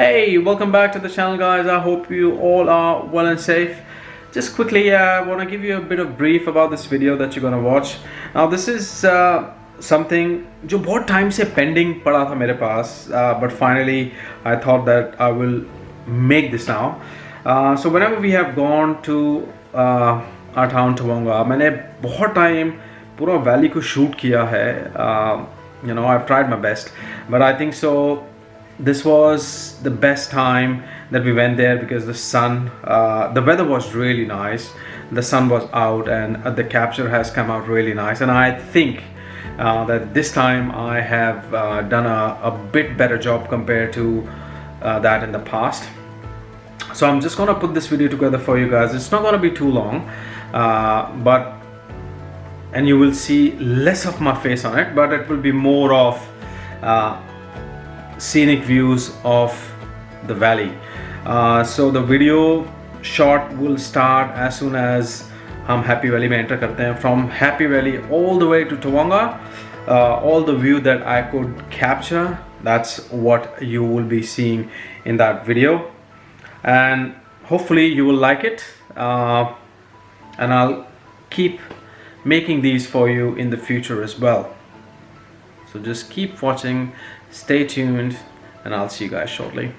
Hey, welcome back to the channel, guys. I hope you all are well and safe. Just quickly, I want to give you a bit of brief about this video that you're gonna watch. Now, this is something जो बहुत time से pending पड़ा था मेरे पास, but finally I thought that I will make this now. So whenever we have gone to our town Tawonga, मैंने बहुत time पूरा valley को shoot किया है. You know, I've tried my best, but I think so. This was the best time that we went there because the sun, the weather was really nice. The sun was out and the capture has come out really nice. And I think that this time I have done a bit better job compared to that in the past. So I'm just gonna put this video together for you guys. It's not gonna be too long, and you will see less of my face on it, but it will be more of scenic views of the valley. So the video shot will start as soon as हम Happy Valley में enter करते हैं. From Happy Valley all the way to Tawonga, all the view that I could capture, that's what you will be seeing in that video, and hopefully you will like it, and I'll keep making these for you in the future as well. So just keep watching, stay tuned, and I'll see you guys shortly.